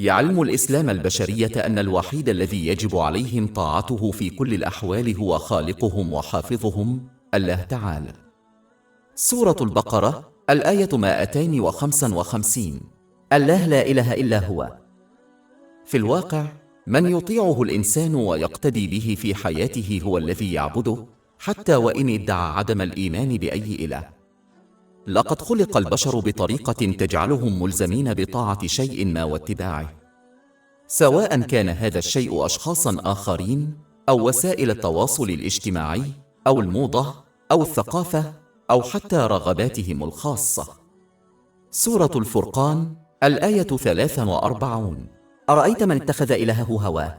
يعلم الإسلام البشرية أن الوحيد الذي يجب عليهم طاعته في كل الأحوال هو خالقهم وحافظهم الله تعالى. سورة البقرة الآية 255. الله لا إله إلا هو. في الواقع من يطيعه الإنسان ويقتدي به في حياته هو الذي يعبده، حتى وإن ادعى عدم الإيمان بأي إله. لقد خلق البشر بطريقة تجعلهم ملزمين بطاعة شيء ما واتباعه، سواء كان هذا الشيء أشخاصا آخرين أو وسائل التواصل الاجتماعي أو الموضة أو الثقافة أو حتى رغباتهم الخاصة. سورة الفرقان الآية 43. أرأيت من اتخذ إلهه هواه.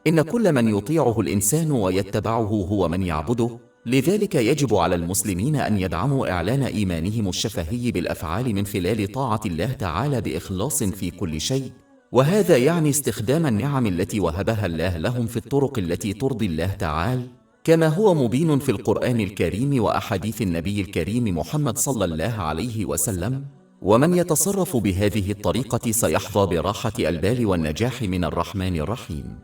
إن كل من يطيعه الإنسان ويتبعه هو من يعبده، لذلك يجب على المسلمين أن يدعموا إعلان إيمانهم الشفهي بالأفعال من خلال طاعة الله تعالى بإخلاص في كل شيء، وهذا يعني استخدام النعم التي وهبها الله لهم في الطرق التي ترضي الله تعالى، كما هو مبين في القرآن الكريم وأحاديث النبي الكريم محمد صلى الله عليه وسلم. ومن يتصرف بهذه الطريقة سيحظى براحة البال والنجاح من الرحمن الرحيم.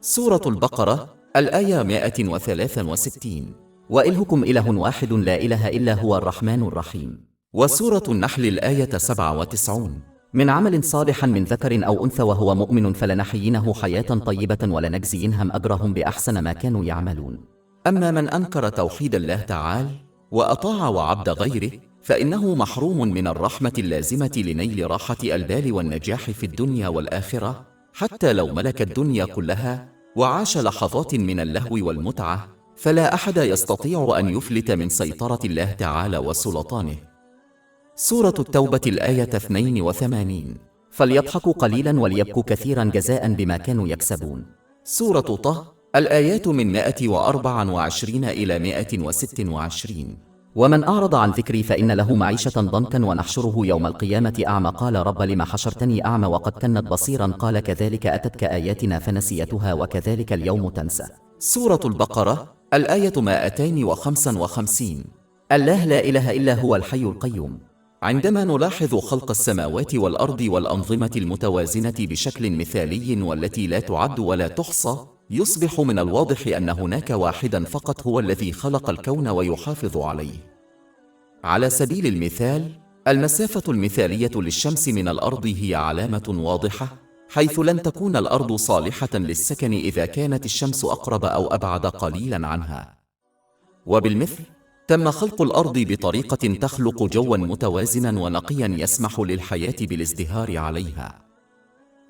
سورة البقرة الآية 163. وإلهكم إله واحد لا إله إلا هو الرحمن الرحيم. وسورة النحل الآية 97. من عمل صالحا من ذكر أو أنثى وهو مؤمن فلنحيينه حياة طيبة ولنجزينهم أجرهم بأحسن ما كانوا يعملون. أما من أنكر توحيد الله تعالى وأطاع وعبد غيره فإنه محروم من الرحمة اللازمة لنيل راحة البال والنجاح في الدنيا والآخرة، حتى لو ملك الدنيا كلها وعاش لحظات من اللهو والمتعة، فلا أحد يستطيع أن يفلت من سيطرة الله تعالى وسلطانه. سورة التوبة الآية 82. فليضحكوا قليلا وليبكوا كثيرا جزاء بما كانوا يكسبون. سورة طه الآيات من 124 إلى 126. ومن أعرض عن ذكري فإن له معيشة ضنكا ونحشره يوم القيامة أعمى قال رب لم حشرتني أعمى وقد كنت بصيرا قال كذلك أتتك آياتنا فنسيتها وكذلك اليوم تنسى. سورة البقرة الآية 255. الله لا إله إلا هو الحي القيوم. عندما نلاحظ خلق السماوات والأرض والأنظمة المتوازنة بشكل مثالي والتي لا تعد ولا تحصى، يصبح من الواضح أن هناك واحدا فقط هو الذي خلق الكون ويحافظ عليه. على سبيل المثال، المسافة المثالية للشمس من الأرض هي علامة واضحة، حيث لن تكون الأرض صالحة للسكن إذا كانت الشمس أقرب أو أبعد قليلا عنها. وبالمثل، تم خلق الأرض بطريقة تخلق جوا متوازنا ونقيا يسمح للحياة بالازدهار عليها.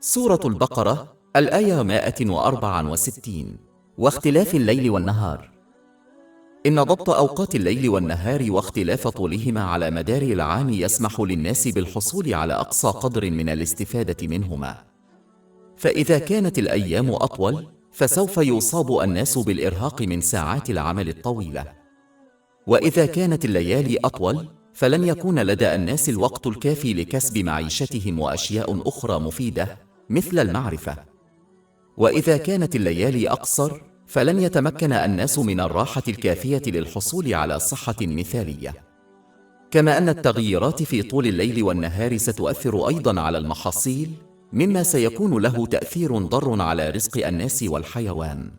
سورة البقرة الآية 164. واختلاف الليل والنهار. إن ضبط أوقات الليل والنهار واختلاف طولهما على مدار العام يسمح للناس بالحصول على أقصى قدر من الاستفادة منهما. فإذا كانت الأيام أطول، فسوف يصاب الناس بالإرهاق من ساعات العمل الطويلة. وإذا كانت الليالي أطول، فلن يكون لدى الناس الوقت الكافي لكسب معيشتهم وأشياء أخرى مفيدة مثل المعرفة. وإذا كانت الليالي أقصر، فلن يتمكن الناس من الراحة الكافية للحصول على صحة مثالية. كما أن التغييرات في طول الليل والنهار ستؤثر أيضا على المحاصيل، مما سيكون له تأثير ضار على رزق الناس والحيوان.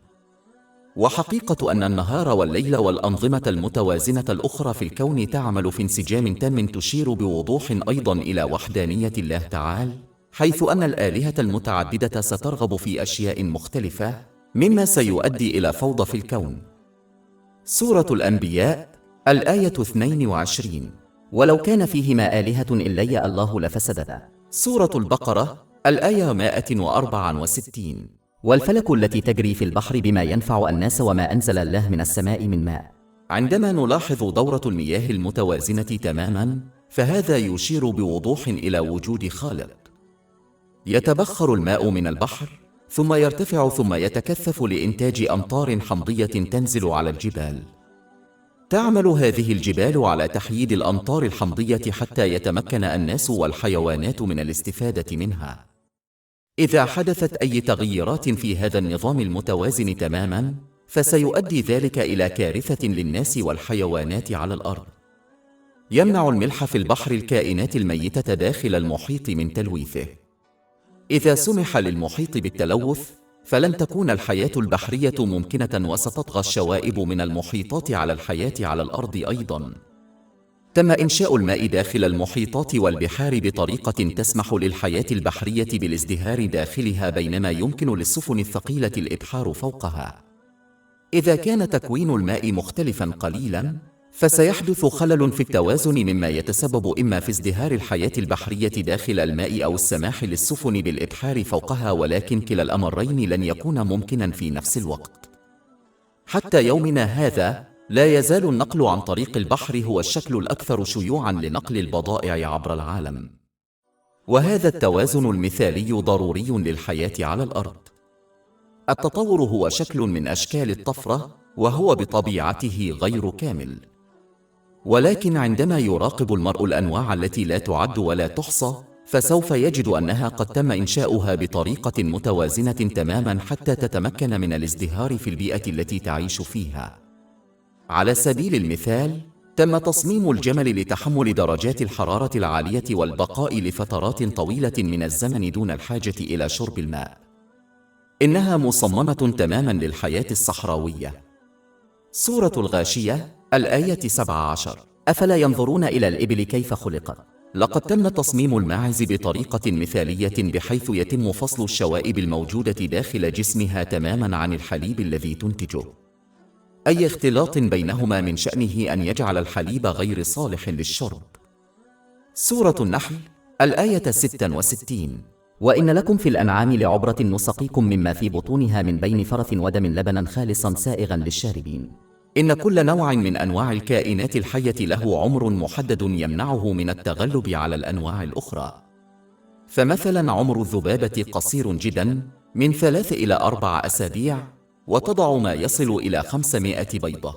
وحقيقة أن النهار والليل والأنظمة المتوازنة الأخرى في الكون تعمل في انسجام تام تشير بوضوح أيضا إلى وحدانية الله تعالى، حيث أن الآلهة المتعددة سترغب في أشياء مختلفة، مما سيؤدي إلى فوضى في الكون. سورة الأنبياء الآية 22. ولو كان فيهما آلهة إلا الله لفسدتا. سورة البقرة الآية 164. والفلك التي تجري في البحر بما ينفع الناس وما أنزل الله من السماء من ماء. عندما نلاحظ دورة المياه المتوازنة تماما، فهذا يشير بوضوح إلى وجود خالق. يتبخر الماء من البحر، ثم يرتفع ثم يتكثف لإنتاج أمطار حمضية تنزل على الجبال. تعمل هذه الجبال على تحييد الأمطار الحمضية حتى يتمكن الناس والحيوانات من الاستفادة منها. إذا حدثت أي تغييرات في هذا النظام المتوازن تماما، فسيؤدي ذلك إلى كارثة للناس والحيوانات على الأرض. يمنع الملح في البحر الكائنات الميتة داخل المحيط من تلويثه. إذا سمح للمحيط بالتلوث، فلن تكون الحياة البحرية ممكنة، وستطغى الشوائب من المحيطات على الحياة على الأرض أيضاً. تم إنشاء الماء داخل المحيطات والبحار بطريقة تسمح للحياة البحرية بالازدهار داخلها، بينما يمكن للسفن الثقيلة الإبحار فوقها. إذا كان تكوين الماء مختلفاً قليلاً، فسيحدث خلل في التوازن، مما يتسبب إما في ازدهار الحياة البحرية داخل الماء أو السماح للسفن بالإبحار فوقها، ولكن كلا الأمرين لن يكون ممكناً في نفس الوقت. حتى يومنا هذا، لا يزال النقل عن طريق البحر هو الشكل الأكثر شيوعاً لنقل البضائع عبر العالم. وهذا التوازن المثالي ضروري للحياة على الأرض. التطور هو شكل من أشكال الطفرة، وهو بطبيعته غير كامل. ولكن عندما يراقب المرء الأنواع التي لا تعد ولا تحصى، فسوف يجد أنها قد تم إنشاؤها بطريقة متوازنة تماماً حتى تتمكن من الازدهار في البيئة التي تعيش فيها. على سبيل المثال، تم تصميم الجمل لتحمل درجات الحرارة العالية والبقاء لفترات طويلة من الزمن دون الحاجة إلى شرب الماء. إنها مصممة تماماً للحياة الصحراوية. سورة الغاشية، الآية 17. أفلا ينظرون إلى الإبل كيف خلقت؟ لقد تم تصميم الماعز بطريقة مثالية، بحيث يتم فصل الشوائب الموجودة داخل جسمها تماماً عن الحليب الذي تنتجه. أي اختلاط بينهما من شأنه أن يجعل الحليب غير صالح للشرب. سورة النحل، الآية 66. وإن لكم في الأنعام لعبرة نسقيكم مما في بطونها من بين فرث ودم لبنا خالصا سائغا للشاربين. إن كل نوع من أنواع الكائنات الحية له عمر محدد يمنعه من التغلب على الأنواع الأخرى. فمثلا عمر الذبابة قصير جدا، من 3 إلى 4 أسابيع، وتضع ما يصل إلى 500 بيضة.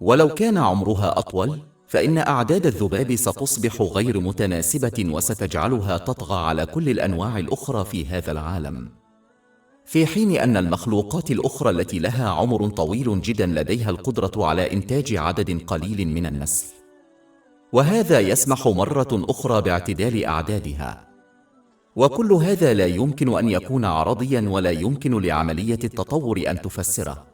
ولو كان عمرها أطول، فإن أعداد الذباب ستصبح غير متناسبة، وستجعلها تطغى على كل الأنواع الأخرى في هذا العالم. في حين أن المخلوقات الأخرى التي لها عمر طويل جدا لديها القدرة على إنتاج عدد قليل من النسل، وهذا يسمح مرة أخرى باعتدال أعدادها. وكل هذا لا يمكن أن يكون عرضيا، ولا يمكن لعملية التطور أن تفسره.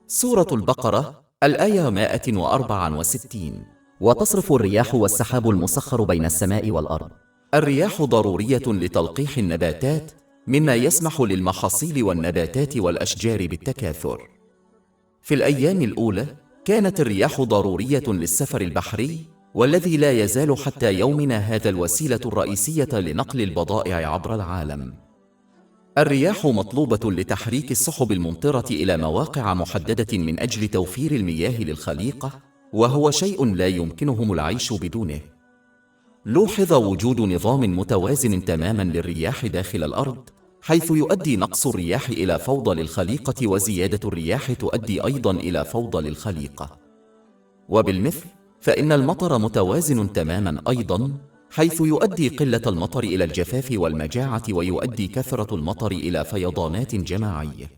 سورة البقرة، الآية 164. وتصرف الرياح والسحاب المسخر بين السماء والأرض. الرياح ضرورية لتلقيح النباتات، مما يسمح للمحاصيل والنباتات والأشجار بالتكاثر. في الأيام الأولى، كانت الرياح ضرورية للسفر البحري، والذي لا يزال حتى يومنا هذا الوسيلة الرئيسية لنقل البضائع عبر العالم. الرياح مطلوبة لتحريك السحب الممطرة إلى مواقع محددة من أجل توفير المياه للخليقة، وهو شيء لا يمكنهم العيش بدونه. لوحظ وجود نظام متوازن تماما للرياح داخل الأرض، حيث يؤدي نقص الرياح إلى فوضى للخليقة، وزيادة الرياح تؤدي أيضا إلى فوضى للخليقة. وبالمثل، فإن المطر متوازن تماما أيضا، حيث يؤدي قلة المطر إلى الجفاف والمجاعة، ويؤدي كثرة المطر إلى فيضانات جماعية.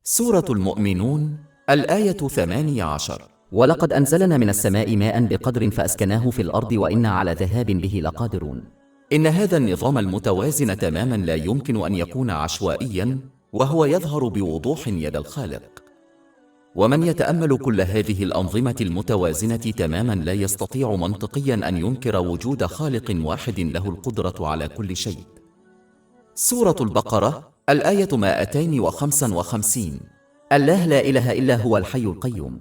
سورة المؤمنون، الآية 18. ولقد أنزلنا من السماء ماء بقدر فأسكناه في الأرض وإنا على ذهاب به لقادرون. إن هذا النظام المتوازن تماما لا يمكن أن يكون عشوائيا، وهو يظهر بوضوح يد الخالق. ومن يتأمل كل هذه الأنظمة المتوازنة تماما لا يستطيع منطقيا أن ينكر وجود خالق واحد له القدرة على كل شيء. سورة البقرة، الآية 255. الله لا إله إلا هو الحي القيوم.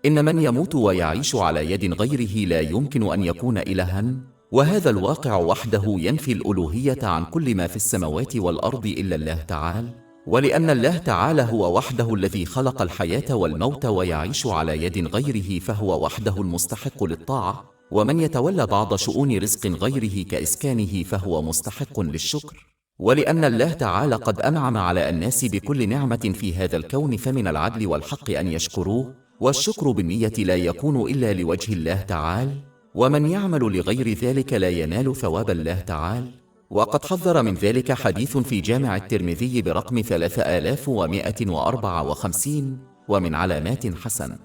إن من يموت ويعيش على يد غيره لا يمكن أن يكون إلها، وهذا الواقع وحده ينفي الألوهية عن كل ما في السماوات والأرض إلا الله تعالى. ولأن الله تعالى هو وحده الذي خلق الحياة والموت ويعيش على يد غيره، فهو وحده المستحق للطاعة. ومن يتولى بعض شؤون رزق غيره كإسكانه فهو مستحق للشكر. ولأن الله تعالى قد أنعم على الناس بكل نعمة في هذا الكون، فمن العدل والحق أن يشكروه، والشكر بالنية لا يكون إلا لوجه الله تعالى، ومن يعمل لغير ذلك لا ينال ثواب الله تعالى. وقد حذر من ذلك حديث في جامع الترمذي برقم 3154، ومن علامات حسن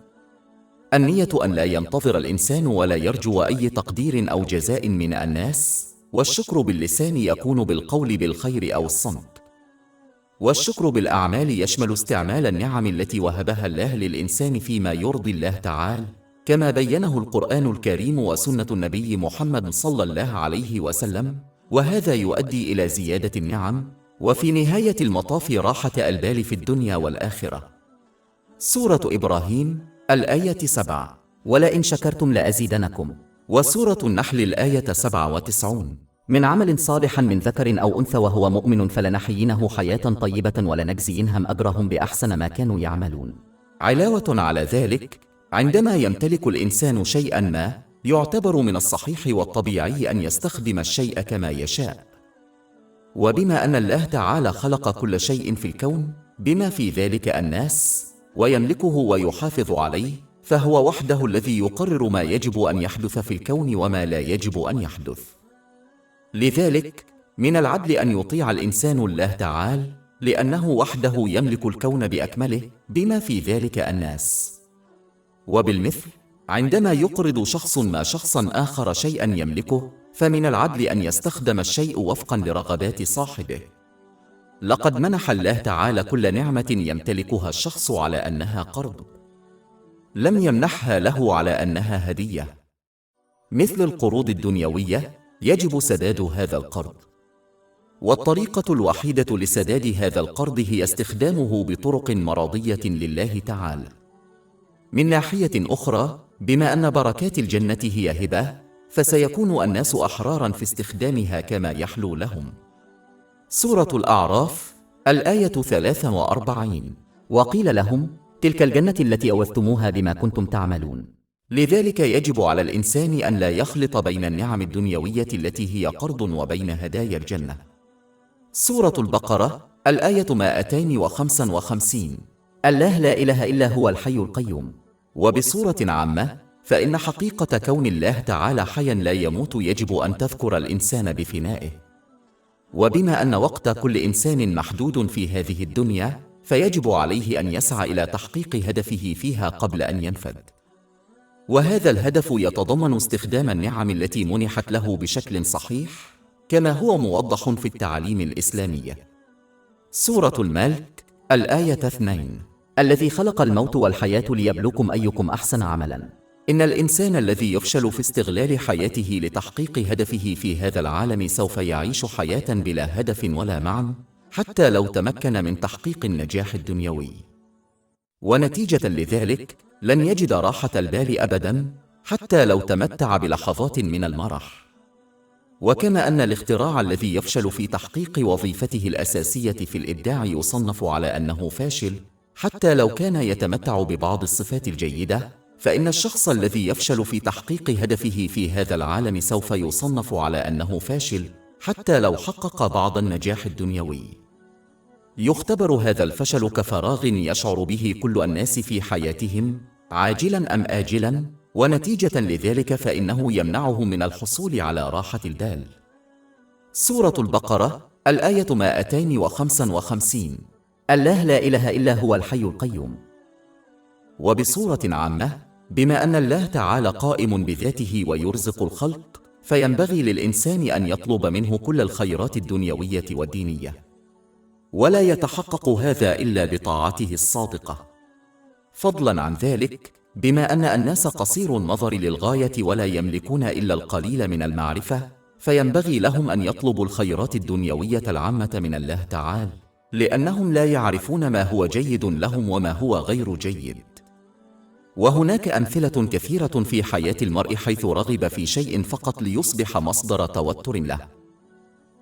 النية أن لا ينتظر الإنسان ولا يرجو أي تقدير أو جزاء من الناس، والشكر باللسان يكون بالقول بالخير أو الصمت. والشكر بالأعمال يشمل استعمال النعم التي وهبها الله للإنسان فيما يرضي الله تعالى، كما بينه القرآن الكريم وسنة النبي محمد صلى الله عليه وسلم، وهذا يؤدي إلى زيادة النعم، وفي نهاية المطاف راحة البال في الدنيا والآخرة. سورة إبراهيم الآية 7. ولئن شكرتم لأزيدنكم. وسورة النحل الآية 97. من عمل صالح من ذكر أو أنثى وهو مؤمن فلنحيينه حياة طيبة ولنجزينهم أجرهم بأحسن ما كانوا يعملون. علاوة على ذلك، عندما يمتلك الإنسان شيئا ما، يعتبر من الصحيح والطبيعي أن يستخدم الشيء كما يشاء. وبما أن الله تعالى خلق كل شيء في الكون بما في ذلك الناس ويملكه ويحافظ عليه، فهو وحده الذي يقرر ما يجب أن يحدث في الكون وما لا يجب أن يحدث. لذلك من العدل أن يطيع الإنسان الله تعالى، لأنه وحده يملك الكون بأكمله بما في ذلك الناس. وبالمثل، عندما يقرض شخص ما شخصا آخر شيئا يملكه، فمن العدل أن يستخدم الشيء وفقا لرغبات صاحبه. لقد منح الله تعالى كل نعمة يمتلكها الشخص على أنها قرض، لم يمنحها له على أنها هدية. مثل القروض الدنيوية يجب سداد هذا القرض، والطريقة الوحيدة لسداد هذا القرض هي استخدامه بطرق مرضية لله تعالى. من ناحية أخرى، بما أن بركات الجنة هي هبة، فسيكون الناس أحرارا في استخدامها كما يحلو لهم. سورة الأعراف الآية 43. وقيل لهم تلك الجنة التي أورثتموها بما كنتم تعملون. لذلك يجب على الإنسان أن لا يخلط بين النعم الدنيوية التي هي قرض وبين هدايا الجنة. سورة البقرة الآية 255. الله لا إله إلا هو الحي القيوم. وبصورة عامة، فإن حقيقة كون الله تعالى حيا لا يموت يجب أن تذكر الإنسان بفنائه. وبما أن وقت كل إنسان محدود في هذه الدنيا، فيجب عليه أن يسعى إلى تحقيق هدفه فيها قبل أن ينفذ. وهذا الهدف يتضمن استخدام النعم التي منحت له بشكل صحيح، كما هو موضح في التعاليم الإسلامية. سورة الملك الآية 2. الذي خلق الموت والحياة ليبلوكم أيكم أحسن عملا. إن الإنسان الذي يفشل في استغلال حياته لتحقيق هدفه في هذا العالم سوف يعيش حياة بلا هدف ولا معنى، حتى لو تمكن من تحقيق النجاح الدنيوي. ونتيجة لذلك لن يجد راحة البال أبدا، حتى لو تمتع بلحظات من المرح. وكما أن الاختراع الذي يفشل في تحقيق وظيفته الأساسية في الإبداع يصنف على أنه فاشل، حتى لو كان يتمتع ببعض الصفات الجيدة، فإن الشخص الذي يفشل في تحقيق هدفه في هذا العالم سوف يصنف على أنه فاشل، حتى لو حقق بعض النجاح الدنيوي. يختبر هذا الفشل كفراغ يشعر به كل الناس في حياتهم عاجلا أم آجلا، ونتيجة لذلك فإنه يمنعه من الحصول على راحة البال. سورة البقرة الآية 255. الله لا إله إلا هو الحي القيوم. وبصورة عامة، بما أن الله تعالى قائم بذاته ويرزق الخلق، فينبغي للإنسان أن يطلب منه كل الخيرات الدنيوية والدينية، ولا يتحقق هذا إلا بطاعته الصادقة. فضلا عن ذلك، بما أن الناس قصير النظر للغاية ولا يملكون إلا القليل من المعرفة، فينبغي لهم أن يطلبوا الخيرات الدنيوية العامة من الله تعالى، لأنهم لا يعرفون ما هو جيد لهم وما هو غير جيد. وهناك أمثلة كثيرة في حياة المرء حيث رغب في شيء فقط ليصبح مصدر توتر له،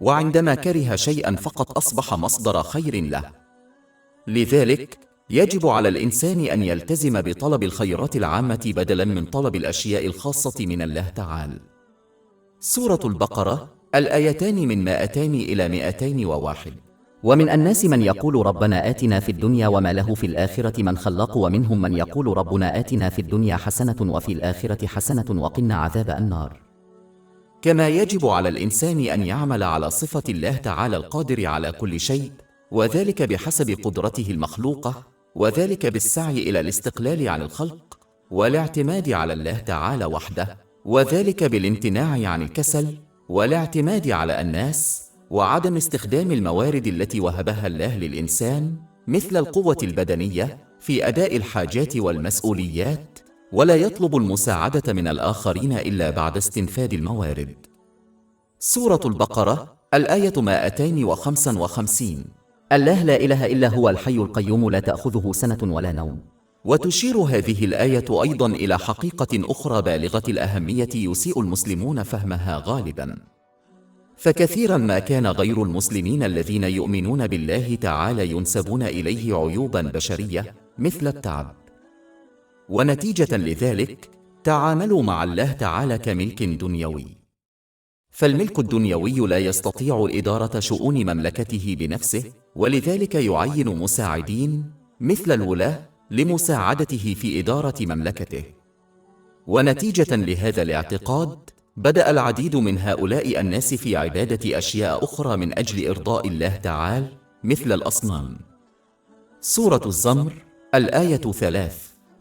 وعندما كره شيئا فقط أصبح مصدر خير له. لذلك يجب على الإنسان أن يلتزم بطلب الخيرات العامة بدلا من طلب الأشياء الخاصة من الله تعالى. سورة البقرة الآيتان من 200 إلى 201. ومن الناس من يقول ربنا آتنا في الدنيا وما له في الآخرة من خلاق ومنهم من يقول ربنا آتنا في الدنيا حسنة وفي الآخرة حسنة وقنا عذاب النار. كما يجب على الإنسان أن يعمل على صفة الله تعالى القادر على كل شيء، وذلك بحسب قدرته المخلوقة، وذلك بالسعي إلى الاستقلال عن الخلق والاعتماد على الله تعالى وحده، وذلك بالامتناع عن الكسل والاعتماد على الناس، وعدم استخدام الموارد التي وهبها الله للإنسان مثل القوة البدنية في أداء الحاجات والمسؤوليات، ولا يطلب المساعدة من الآخرين إلا بعد استنفاد الموارد. سورة البقرة الآية 255. الله لا إله إلا هو الحي القيوم لا تأخذه سنة ولا نوم. وتشير هذه الآية أيضاً إلى حقيقة أخرى بالغة الأهمية يسيء المسلمون فهمها غالباً، فكثيراً ما كان غير المسلمين الذين يؤمنون بالله تعالى ينسبون إليه عيوباً بشرية مثل التعب، ونتيجة لذلك تعاملوا مع الله تعالى كملك دنيوي. فالملك الدنيوي لا يستطيع إدارة شؤون مملكته بنفسه، ولذلك يعين مساعدين مثل الولاة لمساعدته في إدارة مملكته. ونتيجة لهذا الاعتقاد بدأ العديد من هؤلاء الناس في عبادة أشياء أخرى من أجل إرضاء الله تعالى مثل الأصنام. سورة الزمر الآية 3.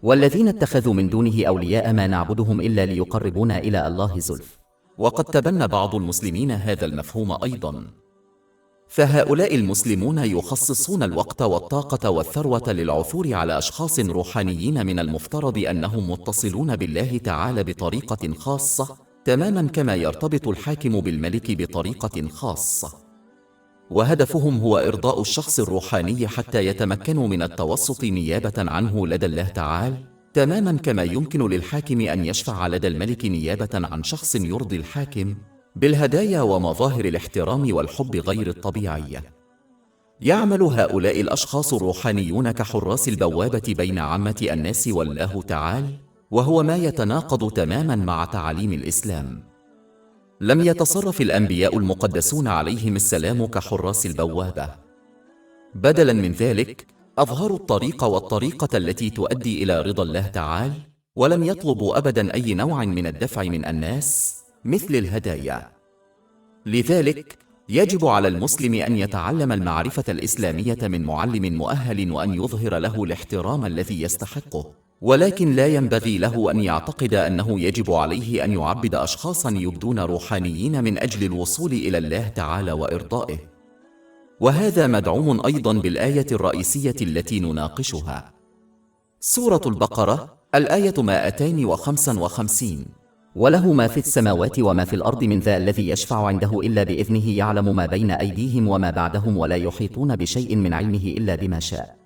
والذين اتخذوا من دونه أولياء ما نعبدهم إلا ليقربونا إلى الله زلف. وقد تبنى بعض المسلمين هذا المفهوم أيضاً، فهؤلاء المسلمون يخصصون الوقت والطاقة والثروة للعثور على أشخاص روحانيين من المفترض أنهم متصلون بالله تعالى بطريقة خاصة، تماماً كما يرتبط الحاكم بالملك بطريقة خاصة، وهدفهم هو إرضاء الشخص الروحاني حتى يتمكنوا من التوسط نيابة عنه لدى الله تعالى، تماماً كما يمكن للحاكم أن يشفع لدى الملك نيابة عن شخص يرضي الحاكم بالهدايا ومظاهر الاحترام والحب غير الطبيعية. يعمل هؤلاء الأشخاص الروحانيون كحراس البوابة بين عامة الناس والله تعالى، وهو ما يتناقض تماماً مع تعاليم الإسلام. لم يتصرف الأنبياء المقدسون عليهم السلام كحراس البوابة، بدلاً من ذلك أظهروا الطريق والطريقة التي تؤدي إلى رضا الله تعالى، ولم يطلبوا أبداً أي نوع من الدفع من الناس مثل الهدايا. لذلك يجب على المسلم أن يتعلم المعرفة الإسلامية من معلم مؤهل، وأن يظهر له الاحترام الذي يستحقه، ولكن لا ينبغي له أن يعتقد أنه يجب عليه أن يعبد أشخاصاً يبدون روحانيين من أجل الوصول إلى الله تعالى وإرضائه. وهذا مدعوم أيضاً بالآية الرئيسية التي نناقشها. سورة البقرة الآية 255. وله ما في السماوات وما في الأرض من ذا الذي يشفع عنده إلا بإذنه يعلم ما بين أيديهم وما بعدهم ولا يحيطون بشيء من علمه إلا بما شاء.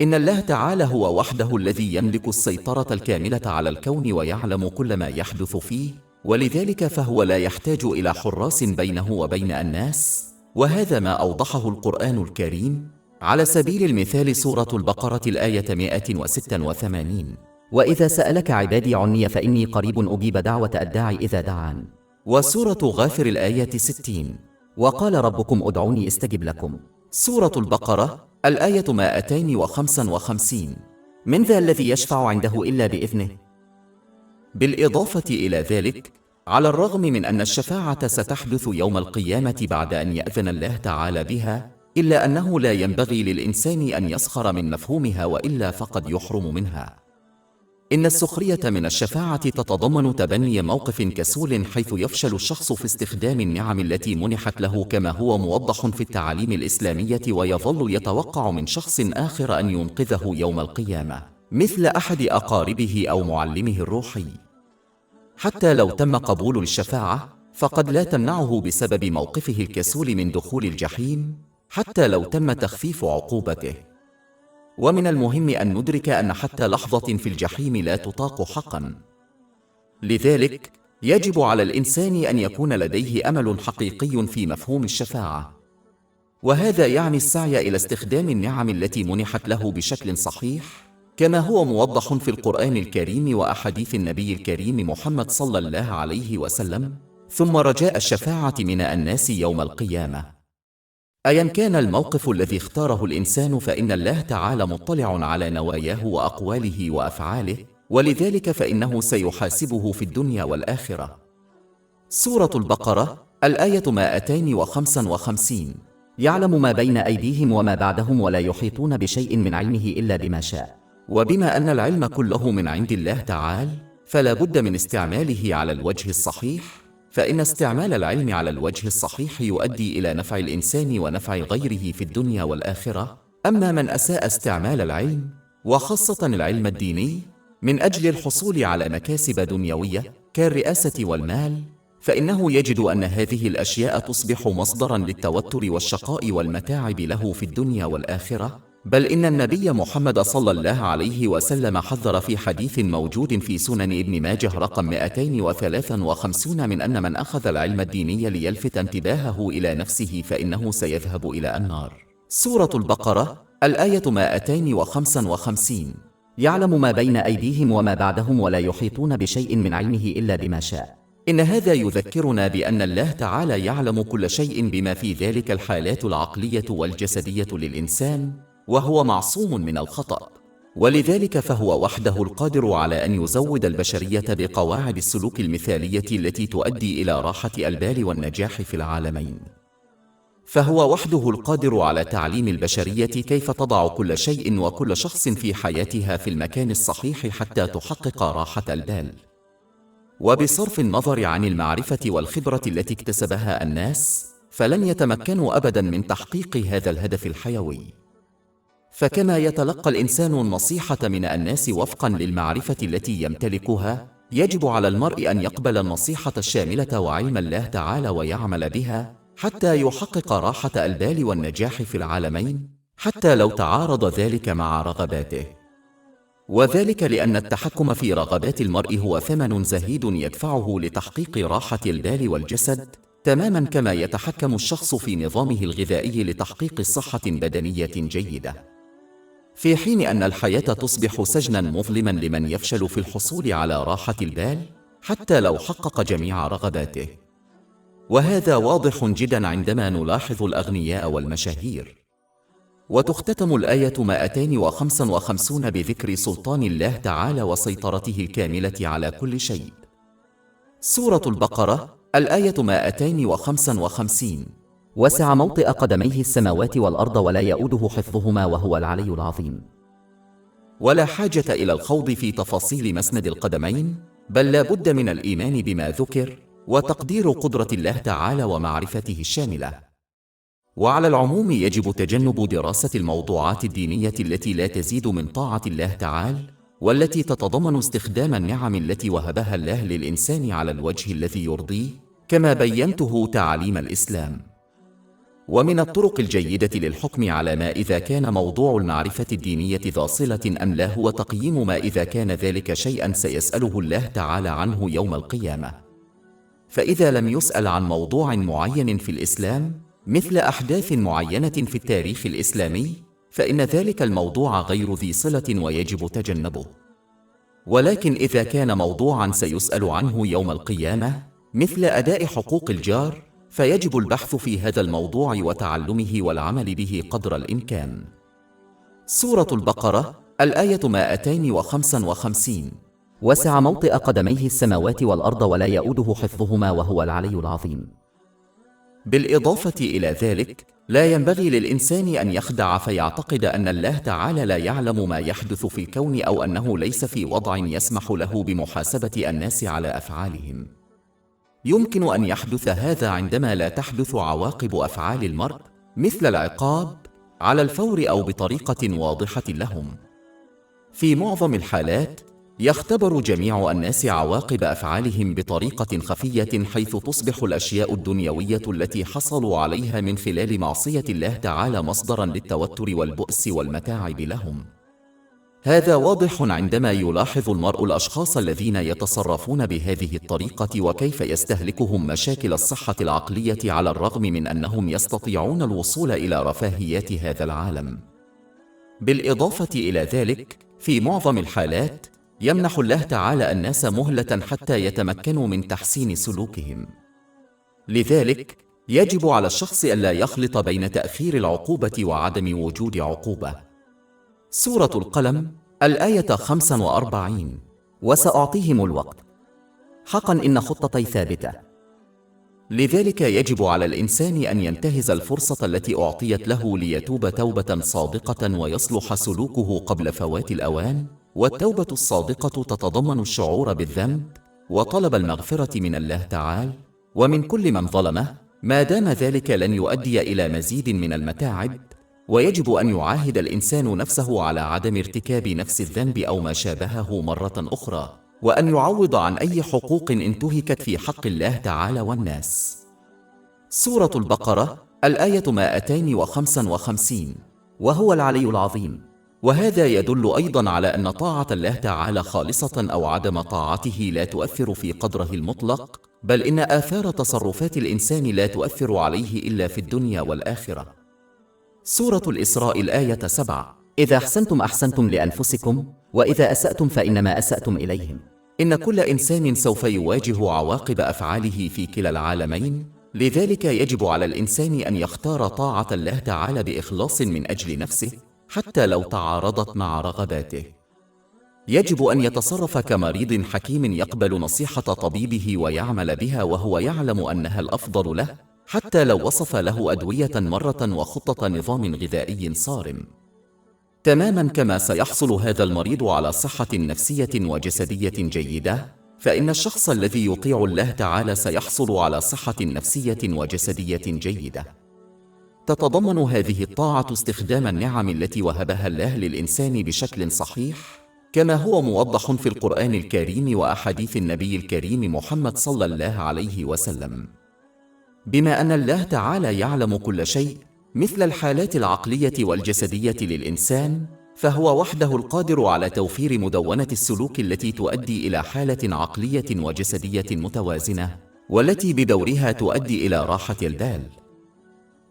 إن الله تعالى هو وحده الذي يملك السيطرة الكاملة على الكون ويعلم كل ما يحدث فيه، ولذلك فهو لا يحتاج إلى حراس بينه وبين الناس، وهذا ما أوضحه القرآن الكريم. على سبيل المثال سورة البقرة الآية 186. وإذا سألك عبادي عني فإني قريب أجيب دعوة الداعي إذا دعان. وسورة غافر الآية 60. وقال ربكم ادعوني استجب لكم. سورة البقرة الآية 255. من ذا الذي يشفع عنده إلا بإذنه. بالإضافة إلى ذلك، على الرغم من أن الشفاعة ستحدث يوم القيامة بعد أن يأذن الله تعالى بها، إلا أنه لا ينبغي للإنسان أن يسخر من مفهومها، وإلا فقد يحرم منها. إن السخرية من الشفاعة تتضمن تبني موقف كسول، حيث يفشل الشخص في استخدام النعم التي منحت له كما هو موضح في التعاليم الإسلامية، ويظل يتوقع من شخص آخر أن ينقذه يوم القيامة مثل أحد أقاربه أو معلمه الروحي. حتى لو تم قبول الشفاعة فقد لا تمنعه بسبب موقفه الكسول من دخول الجحيم، حتى لو تم تخفيف عقوبته. ومن المهم أن ندرك أن حتى لحظة في الجحيم لا تطاق حقاً. لذلك يجب على الإنسان أن يكون لديه أمل حقيقي في مفهوم الشفاعة، وهذا يعني السعي إلى استخدام النعم التي منحت له بشكل صحيح، كما هو موضح في القرآن الكريم وأحاديث النبي الكريم محمد صلى الله عليه وسلم، ثم رجاء الشفاعة من الناس يوم القيامة. أيا كان الموقف الذي اختاره الإنسان، فإن الله تعالى مطلع على نواياه وأقواله وأفعاله، ولذلك فإنه سيحاسبه في الدنيا والآخرة. سورة البقرة الآية 255. يعلم ما بين أيديهم وما بعدهم ولا يحيطون بشيء من علمه إلا بما شاء. وبما أن العلم كله من عند الله تعالى، فلا بد من استعماله على الوجه الصحيح، فإن استعمال العلم على الوجه الصحيح يؤدي إلى نفع الإنسان ونفع غيره في الدنيا والآخرة. أما من أساء استعمال العلم، وخاصة العلم الديني، من أجل الحصول على مكاسب دنيوية كالرئاسة والمال، فإنه يجد أن هذه الأشياء تصبح مصدراً للتوتر والشقاء والمتاعب له في الدنيا والآخرة. بل إن النبي محمد صلى الله عليه وسلم حذر في حديث موجود في سنن ابن ماجه رقم 253 من أن من أخذ العلم الديني ليلفت انتباهه إلى نفسه فإنه سيذهب إلى النار. سورة البقرة الآية 255. يعلم ما بين أيديهم وما بعدهم ولا يحيطون بشيء من علمه إلا بما شاء. إن هذا يذكرنا بأن الله تعالى يعلم كل شيء بما في ذلك الحالات العقلية والجسدية للإنسان، وهو معصوم من الخطأ، ولذلك فهو وحده القادر على أن يزود البشرية بقواعد السلوك المثالية التي تؤدي إلى راحة البال والنجاح في العالمين. فهو وحده القادر على تعليم البشرية كيف تضع كل شيء وكل شخص في حياتها في المكان الصحيح حتى تحقق راحة البال. وبصرف النظر عن المعرفة والخبرة التي اكتسبها الناس، فلن يتمكنوا أبداً من تحقيق هذا الهدف الحيوي. فكما يتلقى الإنسان النصيحة من الناس وفقاً للمعرفة التي يمتلكها، يجب على المرء أن يقبل النصيحة الشاملة وعلم الله تعالى ويعمل بها حتى يحقق راحة البال والنجاح في العالمين، حتى لو تعارض ذلك مع رغباته. وذلك لأن التحكم في رغبات المرء هو ثمن زهيد يدفعه لتحقيق راحة البال والجسد، تماماً كما يتحكم الشخص في نظامه الغذائي لتحقيق صحة بدنية جيدة. في حين أن الحياة تصبح سجناً مظلماً لمن يفشل في الحصول على راحة البال حتى لو حقق جميع رغباته. وهذا واضح جداً عندما نلاحظ الأغنياء والمشاهير. وتختتم الآية 255 بذكر سلطان الله تعالى وسيطرته الكاملة على كل شيء. سورة البقرة الآية 255. وسع موطئ قدميه السماوات والأرض ولا يؤوده حفظهما وهو العلي العظيم. ولا حاجة إلى الخوض في تفاصيل مسند القدمين، بل لا بد من الإيمان بما ذكر وتقدير قدرة الله تعالى ومعرفته الشاملة. وعلى العموم يجب تجنب دراسة الموضوعات الدينية التي لا تزيد من طاعة الله تعالى، والتي تتضمن استخدام النعم التي وهبها الله للإنسان على الوجه الذي يرضيه، كما بينته تعاليم الإسلام. ومن الطرق الجيدة للحكم على ما إذا كان موضوع المعرفة الدينية ذا صلة أم لا هو تقييم ما إذا كان ذلك شيئا سيسأله الله تعالى عنه يوم القيامة. فإذا لم يسأل عن موضوع معين في الإسلام مثل أحداث معينة في التاريخ الإسلامي، فإن ذلك الموضوع غير ذي صلة ويجب تجنبه. ولكن إذا كان موضوعا سيسأل عنه يوم القيامة مثل أداء حقوق الجار، فيجب البحث في هذا الموضوع وتعلمه والعمل به قدر الإمكان. سورة البقرة الآية 255. وسع موطئ قدميه السماوات والأرض ولا يؤوده حفظهما وهو العلي العظيم. بالإضافة إلى ذلك، لا ينبغي للإنسان أن يخدع فيعتقد أن الله تعالى لا يعلم ما يحدث في الكون أو أنه ليس في وضع يسمح له بمحاسبة الناس على أفعالهم. يمكن أن يحدث هذا عندما لا تحدث عواقب أفعال المرء مثل العقاب على الفور أو بطريقة واضحة لهم. في معظم الحالات يختبر جميع الناس عواقب أفعالهم بطريقة خفية، حيث تصبح الأشياء الدنيوية التي حصلوا عليها من خلال معصية الله تعالى مصدراً للتوتر والبؤس والمتاعب لهم. هذا واضح عندما يلاحظ المرء الأشخاص الذين يتصرفون بهذه الطريقة وكيف يستهلكهم مشاكل الصحة العقلية على الرغم من أنهم يستطيعون الوصول إلى رفاهيات هذا العالم. بالإضافة إلى ذلك، في معظم الحالات يمنح الله تعالى الناس مهلة حتى يتمكنوا من تحسين سلوكهم. لذلك يجب على الشخص ألا يخلط بين تأخير العقوبة وعدم وجود عقوبة. سورة القلم الآية 45. وسأعطيهم الوقت. حقا إن خطتي ثابتة. لذلك يجب على الإنسان أن ينتهز الفرصة التي أعطيت له ليتوب توبة صادقة ويصلح سلوكه قبل فوات الأوان. والتوبة الصادقة تتضمن الشعور بالذنب وطلب المغفرة من الله تعالى، ومن كل من ظلمه، ما دام ذلك لن يؤدي إلى مزيد من المتاعب. ويجب أن يعاهد الإنسان نفسه على عدم ارتكاب نفس الذنب أو ما شابهه مرة أخرى، وأن يعوض عن أي حقوق انتهكت في حق الله تعالى والناس. سورة البقرة الآية 255. وهو العلي العظيم. وهذا يدل أيضا على أن طاعة الله تعالى خالصة أو عدم طاعته لا تؤثر في قدره المطلق، بل إن آثار تصرفات الإنسان لا تؤثر عليه إلا في الدنيا والآخرة. سورة الإسراء الآية 7. إذا أحسنتم أحسنتم لأنفسكم، وإذا أسأتم فإنما أسأتم إليهم. إن كل إنسان سوف يواجه عواقب أفعاله في كلا العالمين، لذلك يجب على الإنسان أن يختار طاعة الله تعالى بإخلاص من أجل نفسه، حتى لو تعارضت مع رغباته. يجب أن يتصرف كمريض حكيم يقبل نصيحة طبيبه ويعمل بها وهو يعلم أنها الأفضل له، حتى لو وصف له أدوية مرة وخطة نظام غذائي صارم. تماما كما سيحصل هذا المريض على صحة نفسية وجسدية جيدة، فإن الشخص الذي يطيع الله تعالى سيحصل على صحة نفسية وجسدية جيدة. تتضمن هذه الطاعة استخدام النعم التي وهبها الله للإنسان بشكل صحيح، كما هو موضح في القرآن الكريم وأحاديث النبي الكريم محمد صلى الله عليه وسلم. بما أن الله تعالى يعلم كل شيء، مثل الحالات العقلية والجسدية للإنسان، فهو وحده القادر على توفير مدونة السلوك التي تؤدي إلى حالة عقلية وجسدية متوازنة، والتي بدورها تؤدي إلى راحة البال.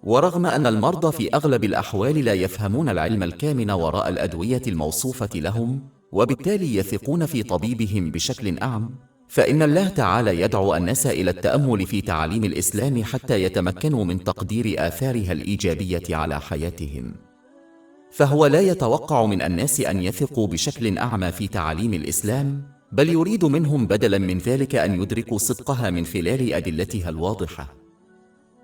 ورغم أن المرضى في أغلب الأحوال لا يفهمون العلم الكامن وراء الأدوية الموصوفة لهم، وبالتالي يثقون في طبيبهم بشكل أعم، فإن الله تعالى يدعو الناس إلى التأمل في تعاليم الإسلام حتى يتمكنوا من تقدير آثارها الإيجابية على حياتهم. فهو لا يتوقع من الناس أن يثقوا بشكل أعمى في تعاليم الإسلام، بل يريد منهم بدلاً من ذلك أن يدركوا صدقها من خلال أدلتها الواضحة.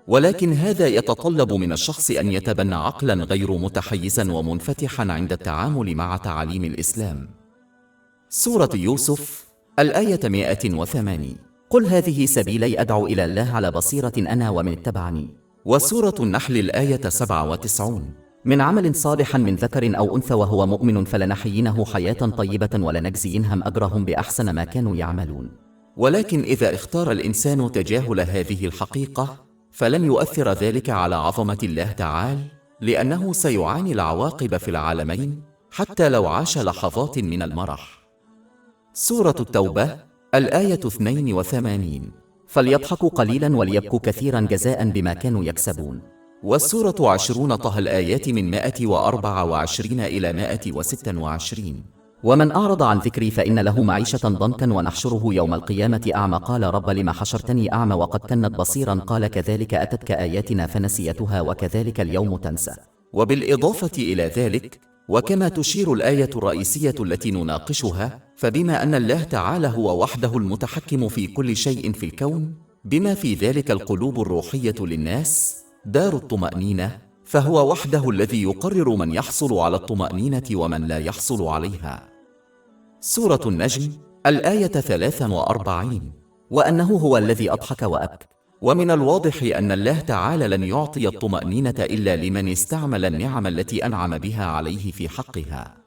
ولكن هذا يتطلب من الشخص أن يتبنى عقلاً غير متحيزاً ومنفتحاً عند التعامل مع تعاليم الإسلام. سورة يوسف الآية 108. قل هذه سبيلي أدعو إلى الله على بصيرة أنا ومن اتبعني. وسورة النحل الآية 97. من عمل صالح من ذكر أو أنثى وهو مؤمن فلنحيينه حياة طيبة ولنجزينهم أجرهم بأحسن ما كانوا يعملون. ولكن إذا اختار الإنسان تجاهل هذه الحقيقة، فلن يؤثر ذلك على عظمة الله تعالى، لأنه سيعاني العواقب في العالمين حتى لو عاش لحظات من المرح. سورة التوبة الآية 82. فليضحكوا قليلا وليبكوا كثيرا جزاء بما كانوا يكسبون. والسورة 20 طه الآيات من 124 إلى 126. ومن أعرض عن ذكري فإن له معيشة ضنكا ونحشره يوم القيامة أعمى قال رب لم حشرتني أعمى وقد كنت بصيرا قال كذلك أتتك آياتنا فنسيتها وكذلك اليوم تنسى. وبالإضافة إلى ذلك، وكما تشير الآية الرئيسية التي نناقشها، فبما أن الله تعالى هو وحده المتحكم في كل شيء في الكون، بما في ذلك القلوب الروحية للناس دار الطمأنينة، فهو وحده الذي يقرر من يحصل على الطمأنينة ومن لا يحصل عليها. سورة النجم الآية 43. وأنه هو الذي أضحك وأبكى. ومن الواضح أن الله تعالى لن يعطي الطمأنينة إلا لمن استعمل النعم التي أنعم بها عليه في حقها.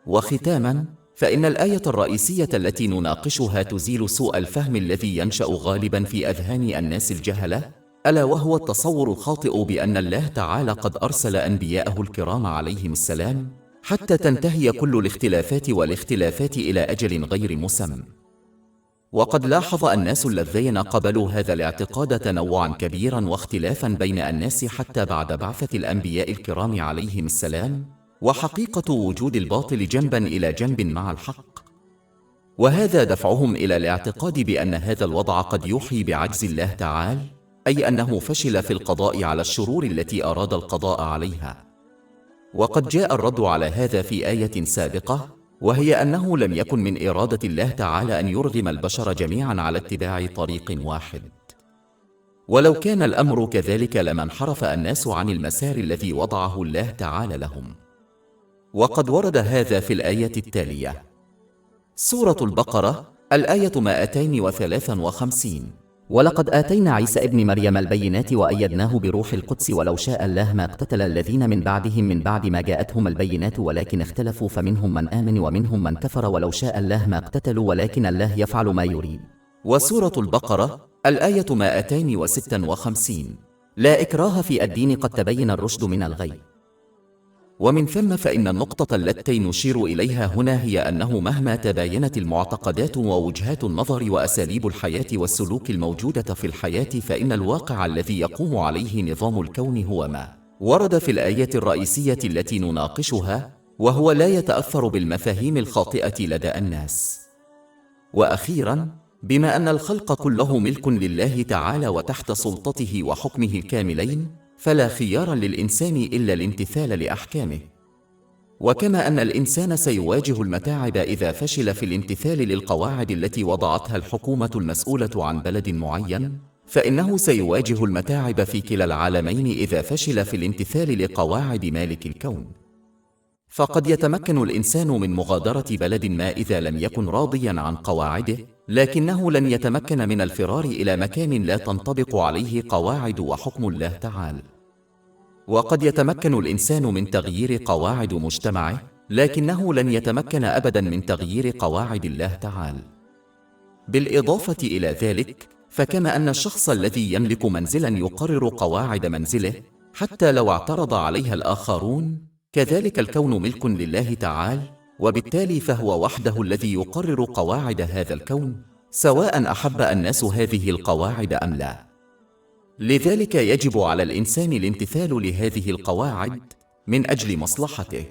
وختاماً، فإن الآية الرئيسية التي نناقشها تزيل سوء الفهم الذي ينشأ غالباً في أذهان الناس الجهلة، ألا وهو التصور الخاطئ بأن الله تعالى قد أرسل أنبياءه الكرام عليهم السلام حتى تنتهي كل الاختلافات والاختلافات إلى أجل غير مسمى. وقد لاحظ الناس الذين قبلوا هذا الاعتقاد تنوعاً كبيراً واختلافاً بين الناس حتى بعد بعثة الأنبياء الكرام عليهم السلام، وحقيقة وجود الباطل جنباً إلى جنب مع الحق. وهذا دفعهم إلى الاعتقاد بأن هذا الوضع قد يوحي بعجز الله تعالى، أي أنه فشل في القضاء على الشرور التي أراد القضاء عليها. وقد جاء الرد على هذا في آية سابقة، وهي أنه لم يكن من إرادة الله تعالى أن يرغم البشر جميعاً على اتباع طريق واحد. ولو كان الأمر كذلك لما انحرف الناس عن المسار الذي وضعه الله تعالى لهم. وقد ورد هذا في الآية التالية. سورة البقرة الآية 253. ولقد آتينا عيسى ابن مريم البينات وأيدناه بروح القدس ولو شاء الله ما اقتتل الذين من بعدهم من بعد ما جاءتهم البينات ولكن اختلفوا فمنهم من آمن ومنهم من كفر ولو شاء الله ما اقتتلوا ولكن الله يفعل ما يريد. وسورة البقرة الآية 256. لا إكراه في الدين قد تبين الرشد من الغي. ومن ثم فإن النقطة التي نشير إليها هنا هي أنه مهما تباينت المعتقدات ووجهات النظر وأساليب الحياة والسلوك الموجودة في الحياة فإن الواقع الذي يقوم عليه نظام الكون هو ما ورد في الآية الرئيسية التي نناقشها، وهو لا يتأثر بالمفاهيم الخاطئة لدى الناس. وأخيراً، بما أن الخلق كله ملك لله تعالى وتحت سلطته وحكمه الكاملين، فلا خيار للإنسان إلا الامتثال لأحكامه. وكما أن الإنسان سيواجه المتاعب إذا فشل في الامتثال للقواعد التي وضعتها الحكومة المسؤولة عن بلد معين، فإنه سيواجه المتاعب في كلا العالمين إذا فشل في الامتثال لقواعد مالك الكون. فقد يتمكن الإنسان من مغادرة بلد ما إذا لم يكن راضياً عن قواعده، لكنه لن يتمكن من الفرار إلى مكان لا تنطبق عليه قواعد وحكم الله تعالى. وقد يتمكن الإنسان من تغيير قواعد مجتمعه، لكنه لن يتمكن أبداً من تغيير قواعد الله تعالى. بالإضافة إلى ذلك، فكما أن الشخص الذي يملك منزلاً يقرر قواعد منزله حتى لو اعترض عليها الآخرون، كذلك الكون ملك لله تعالى، وبالتالي فهو وحده الذي يقرر قواعد هذا الكون، سواء أحب الناس هذه القواعد أم لا. لذلك يجب على الإنسان الامتثال لهذه القواعد من أجل مصلحته.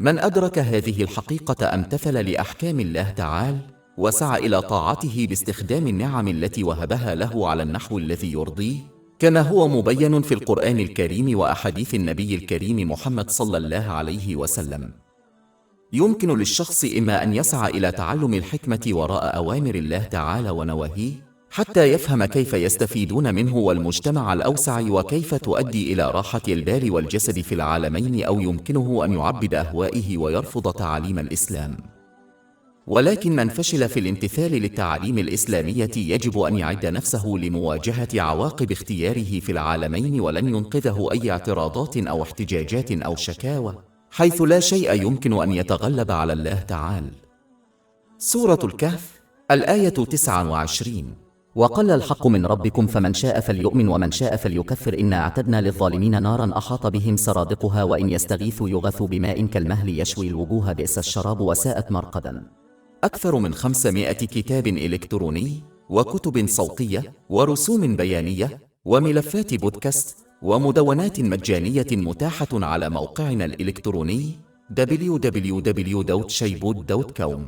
من أدرك هذه الحقيقة امتثل لأحكام الله تعالى، وسعى إلى طاعته باستخدام النعم التي وهبها له على النحو الذي يرضيه، كما هو مبين في القرآن الكريم وأحاديث النبي الكريم محمد صلى الله عليه وسلم. يمكن للشخص إما أن يسعى إلى تعلم الحكمة وراء أوامر الله تعالى ونواهيه حتى يفهم كيف يستفيدون منه والمجتمع الأوسع وكيف تؤدي إلى راحة البال والجسد في العالمين، أو يمكنه أن يعبد أهوائه ويرفض تعاليم الإسلام. ولكن من فشل في الامتثال للتعاليم الإسلامية يجب أن يعد نفسه لمواجهة عواقب اختياره في العالمين، ولن ينقذه أي اعتراضات أو احتجاجات أو شكاوى، حيث لا شيء يمكن أن يتغلب على الله تعالى. سورة الكهف الآية 29. وقل الحق من ربكم فمن شاء فليؤمن ومن شاء فليكفر إنا أعتدنا للظالمين نارا أحاط بهم سرادقها وإن يستغيثوا يغثوا بماء كالمهل يشوي الوجوه بئس الشراب وساءت مرقدا. أكثر من 500 كتاب إلكتروني وكتب صوتية ورسوم بيانية وملفات بودكاست ومدونات مجانية متاحة على موقعنا الإلكتروني www.shaibud.com.